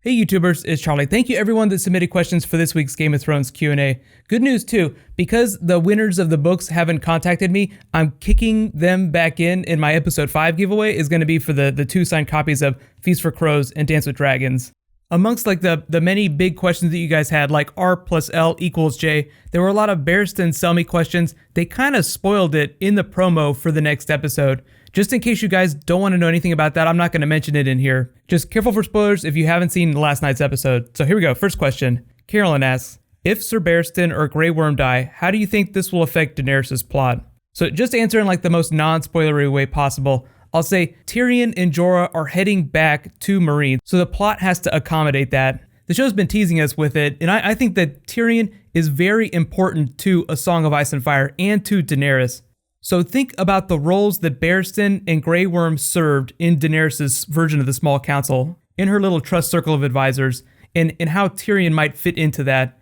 Hey YouTubers, it's Charlie. Thank you everyone that submitted questions for this week's Game of Thrones Q&A. Good news too, because the winners of the books haven't contacted me, I'm kicking them back in my episode 5 giveaway is going to be for the two signed copies of Feast for Crows and Dance with Dragons. Amongst like the many big questions that you guys had, like R plus L equals J, there were a lot of Barristan sell me questions. They kind of spoiled it in the promo for the next episode. Just in case you guys don't want to know anything about that, I'm not going to mention it in here. Just careful for spoilers if you haven't seen last night's episode. So here we go. First question. Carolyn asks, if Sir Barristan or Grey Worm die, how do you think this will affect Daenerys' plot? So just to answer in like the most non-spoilery way possible, I'll say Tyrion and Jorah are heading back to Meereen, so the plot has to accommodate that. The show's been teasing us with it, and I think that Tyrion is very important to A Song of Ice and Fire and to Daenerys. So think about the roles that Barristan and Grey Worm served in Daenerys' version of the Small Council, in her little trust circle of advisors, and how Tyrion might fit into that.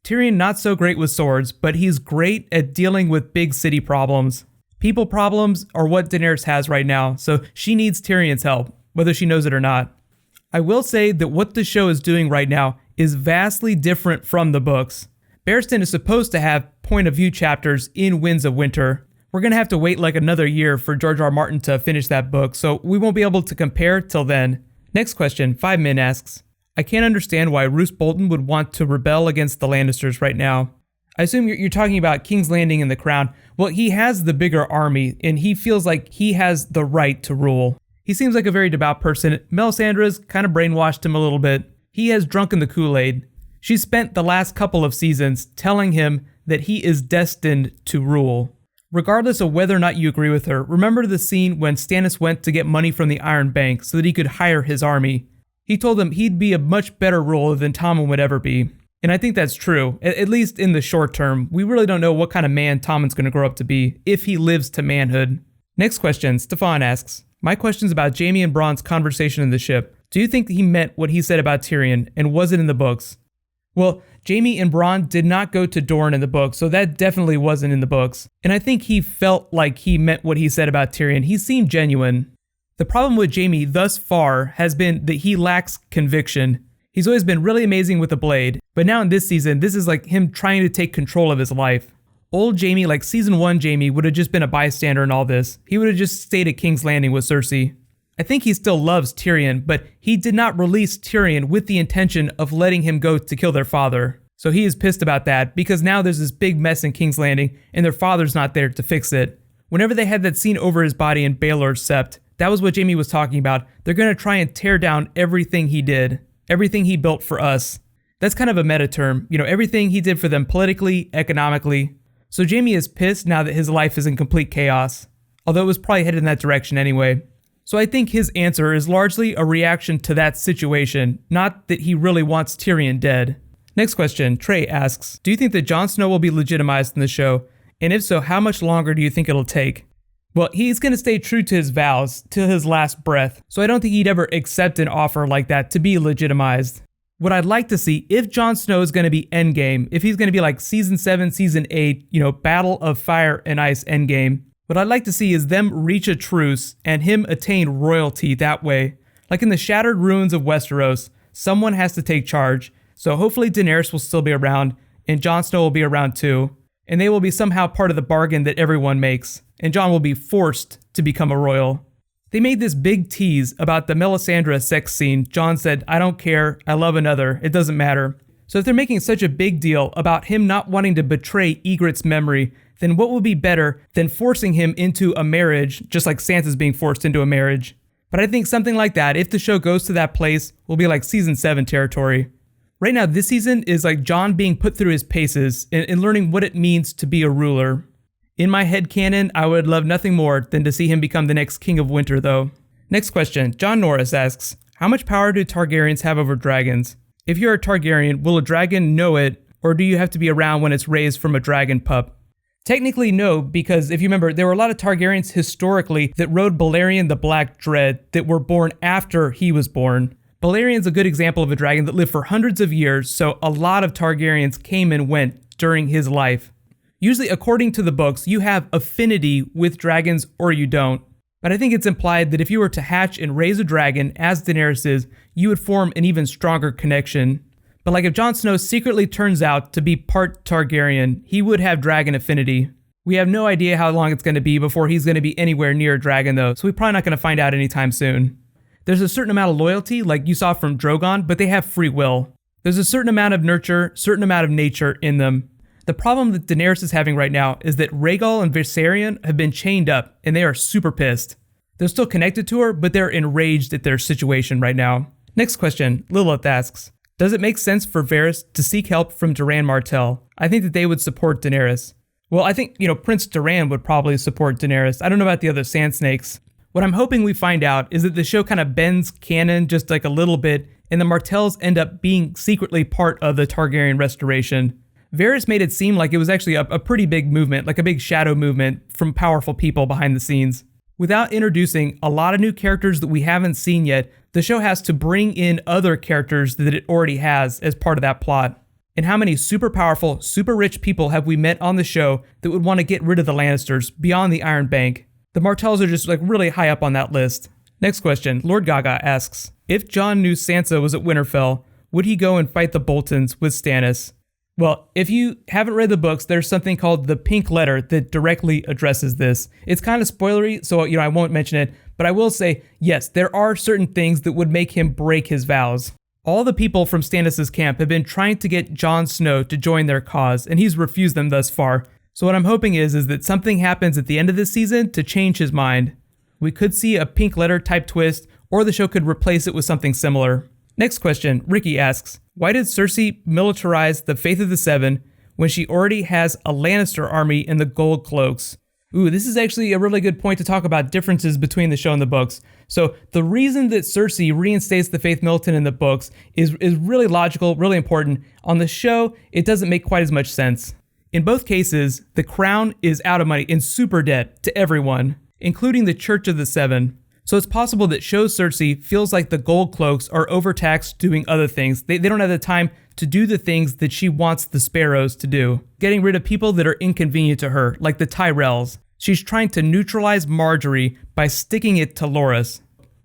Tyrion not so great with swords, but he's great at dealing with big city problems. People problems are what Daenerys has right now, so she needs Tyrion's help, whether she knows it or not. I will say that what the show is doing right now is vastly different from the books. Barristan is supposed to have point of view chapters in Winds of Winter. We're going to have to wait like another year for George R. R. Martin to finish that book, so we won't be able to compare till then. Next question, 5min asks, I can't understand why Roose Bolton would want to rebel against the Lannisters right now. I assume you're talking about King's Landing and the Crown. Well, he has the bigger army, and he feels like he has the right to rule. He seems like a very devout person. Melisandre's kind of brainwashed him a little bit. He has drunken the Kool-Aid. She spent the last couple of seasons telling him that he is destined to rule. Regardless of whether or not you agree with her, remember the scene when Stannis went to get money from the Iron Bank so that he could hire his army. He told them he'd be a much better ruler than Tommen would ever be. And I think that's true, at least in the short term. We really don't know what kind of man Tommen's going to grow up to be, if he lives to manhood. Next question, Stefan asks, my question's about Jaime and Bronn's conversation in the ship. Do you think he meant what he said about Tyrion, and was it in the books? Well, Jaime and Bronn did not go to Dorne in the book, so that definitely wasn't in the books. And I think he felt like he meant what he said about Tyrion. He seemed genuine. The problem with Jaime thus far has been that he lacks conviction. He's always been really amazing with the blade, but now in this season, this is like him trying to take control of his life. Old Jaime, like season 1 Jaime, would have just been a bystander in all this. He would have just stayed at King's Landing with Cersei. I think he still loves Tyrion, but he did not release Tyrion with the intention of letting him go to kill their father. So he is pissed about that, because now there's this big mess in King's Landing, and their father's not there to fix it. Whenever they had that scene over his body in Baelor's Sept, that was what Jaime was talking about. They're going to try and tear down everything he did, everything he built for us. That's kind of a meta term, everything he did for them politically, economically. So Jaime is pissed now that his life is in complete chaos, although it was probably headed in that direction anyway. So I think his answer is largely a reaction to that situation, not that he really wants Tyrion dead. Next question, Trey asks, do you think that Jon Snow will be legitimized in the show? And if so, how much longer do you think it'll take? Well, he's going to stay true to his vows, till his last breath, so I don't think he'd ever accept an offer like that to be legitimized. What I'd like to see, if Jon Snow is going to be Endgame, if he's going to be like Season 7, Season 8, Battle of Fire and Ice Endgame, what I'd like to see is them reach a truce and him attain royalty that way. Like in the Shattered Ruins of Westeros, someone has to take charge, so hopefully Daenerys will still be around, and Jon Snow will be around too, and they will be somehow part of the bargain that everyone makes, and Jon will be forced to become a royal. They made this big tease about the Melisandre sex scene. Jon said, I don't care, I love another, it doesn't matter. So if they're making such a big deal about him not wanting to betray Ygritte's memory, then what would be better than forcing him into a marriage, just like Sansa's being forced into a marriage? But I think something like that, if the show goes to that place, will be like Season 7 territory. Right now, this season is like Jon being put through his paces and learning what it means to be a ruler. In my headcanon, I would love nothing more than to see him become the next King of Winter, though. Next question, John Norris asks, how much power do Targaryens have over dragons? If you're a Targaryen, will a dragon know it, or do you have to be around when it's raised from a dragon pup? Technically no, because if you remember, there were a lot of Targaryens historically that rode Balerion the Black Dread that were born after he was born. Balerion's a good example of a dragon that lived for hundreds of years, so a lot of Targaryens came and went during his life. Usually, according to the books, you have affinity with dragons or you don't. But I think it's implied that if you were to hatch and raise a dragon as Daenerys is, you would form an even stronger connection. But like if Jon Snow secretly turns out to be part Targaryen, he would have dragon affinity. We have no idea how long it's going to be before he's going to be anywhere near a dragon though, so we're probably not going to find out anytime soon. There's a certain amount of loyalty, like you saw from Drogon, but they have free will. There's a certain amount of nurture, certain amount of nature in them. The problem that Daenerys is having right now is that Rhaegal and Viserion have been chained up, and they are super pissed. They're still connected to her, but they're enraged at their situation right now. Next question, Lilith asks, does it make sense for Varys to seek help from Doran Martell? I think that they would support Daenerys. Well, I think, Prince Doran would probably support Daenerys. I don't know about the other Sand Snakes. What I'm hoping we find out is that the show kind of bends canon just like a little bit, and the Martells end up being secretly part of the Targaryen restoration. Varys made it seem like it was actually a pretty big movement, like a big shadow movement from powerful people behind the scenes. Without introducing a lot of new characters that we haven't seen yet, the show has to bring in other characters that it already has as part of that plot. And how many super powerful, super rich people have we met on the show that would want to get rid of the Lannisters beyond the Iron Bank? The Martells are just like really high up on that list. Next question, Lord Gaga asks, if Jon knew Sansa was at Winterfell, would he go and fight the Boltons with Stannis? Well, if you haven't read the books, there's something called the Pink Letter that directly addresses this. It's kind of spoilery, so I won't mention it, but I will say, yes, there are certain things that would make him break his vows. All the people from Stannis' camp have been trying to get Jon Snow to join their cause, and he's refused them thus far. So what I'm hoping is that something happens at the end of this season to change his mind. We could see a Pink Letter type twist, or the show could replace it with something similar. Next question, Ricky asks, why did Cersei militarize the Faith of the Seven when she already has a Lannister army in the Gold Cloaks? Ooh, this is actually a really good point to talk about differences between the show and the books. So the reason that Cersei reinstates the Faith Militant in the books is really logical, really important. On the show, it doesn't make quite as much sense. In both cases, the crown is out of money, in super debt to everyone, including the Church of the Seven. So it's possible that show Cersei feels like the Gold Cloaks are overtaxed doing other things. They don't have the time to do the things that she wants the Sparrows to do. Getting rid of people that are inconvenient to her, like the Tyrells. She's trying to neutralize Marjorie by sticking it to Loras.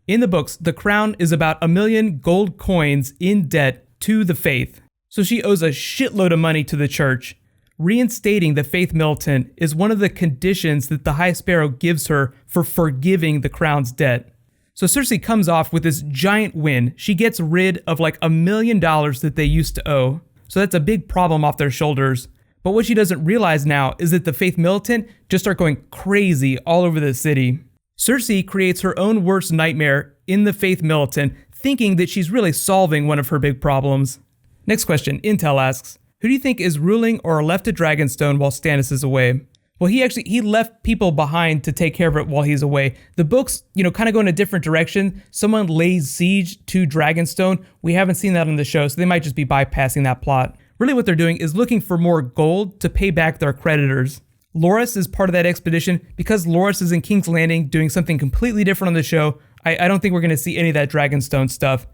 In the books, the crown is about 1 million gold coins in debt to the Faith. So she owes a shitload of money to the church. Reinstating the Faith Militant is one of the conditions that the High Sparrow gives her for forgiving the crown's debt. So Cersei comes off with this giant win. She gets rid of like $1 million that they used to owe. So that's a big problem off their shoulders. But what she doesn't realize now is that the Faith Militant just start going crazy all over the city. Cersei creates her own worst nightmare in the Faith Militant, thinking that she's really solving one of her big problems. Next question, Intel asks, who do you think is ruling or left at Dragonstone while Stannis is away? Well, he left people behind to take care of it while he's away. The books, kind of go in a different direction. Someone lays siege to Dragonstone. We haven't seen that on the show, so they might just be bypassing that plot. Really what they're doing is looking for more gold to pay back their creditors. Loras is part of that expedition. Because Loras is in King's Landing doing something completely different on the show, I don't think we're going to see any of that Dragonstone stuff.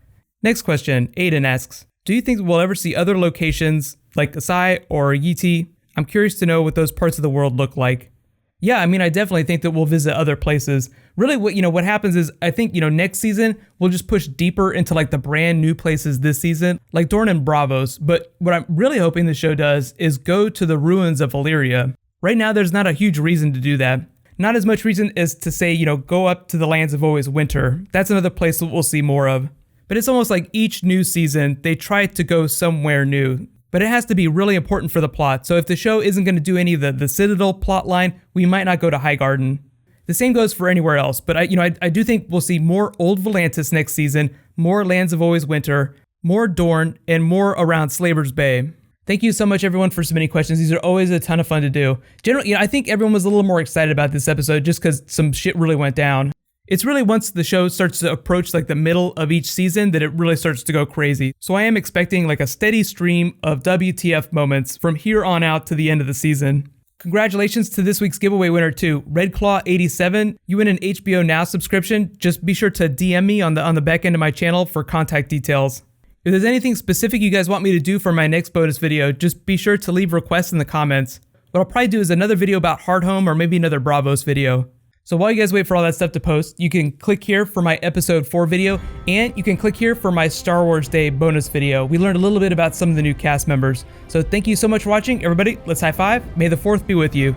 Next question, Aiden asks, do you think we'll ever see other locations like Asai or Yiti? I'm curious to know what those parts of the world look like. Yeah, I definitely think that we'll visit other places. Really, what happens is, I think, next season, we'll just push deeper into like the brand new places this season, like Dorne and Braavos. But what I'm really hoping the show does is go to the ruins of Valyria. Right now, there's not a huge reason to do that. Not as much reason as to say, go up to the lands of always winter. That's another place that we'll see more of. But it's almost like each new season, they try to go somewhere new. But it has to be really important for the plot, so if the show isn't going to do any of the Citadel plotline, we might not go to Highgarden. The same goes for anywhere else, but I do think we'll see more Old Volantis next season, more Lands of Always Winter, more Dorne, and more around Slaver's Bay. Thank you so much, everyone, for submitting questions. These are always a ton of fun to do. Generally, I think everyone was a little more excited about this episode just because some shit really went down. It's really once the show starts to approach like the middle of each season that it really starts to go crazy. So I am expecting like a steady stream of WTF moments from here on out to the end of the season. Congratulations to this week's giveaway winner too, Redclaw87. You win an HBO Now subscription. Just be sure to DM me on the back end of my channel for contact details. If there's anything specific you guys want me to do for my next bonus video, just be sure to leave requests in the comments. What I'll probably do is another video about Hardhome or maybe another Braavos video. So while you guys wait for all that stuff to post, you can click here for my episode 4 video, and you can click here for my Star Wars Day bonus video. We learned a little bit about some of the new cast members. So thank you so much for watching, everybody. Let's high five. May the 4th be with you.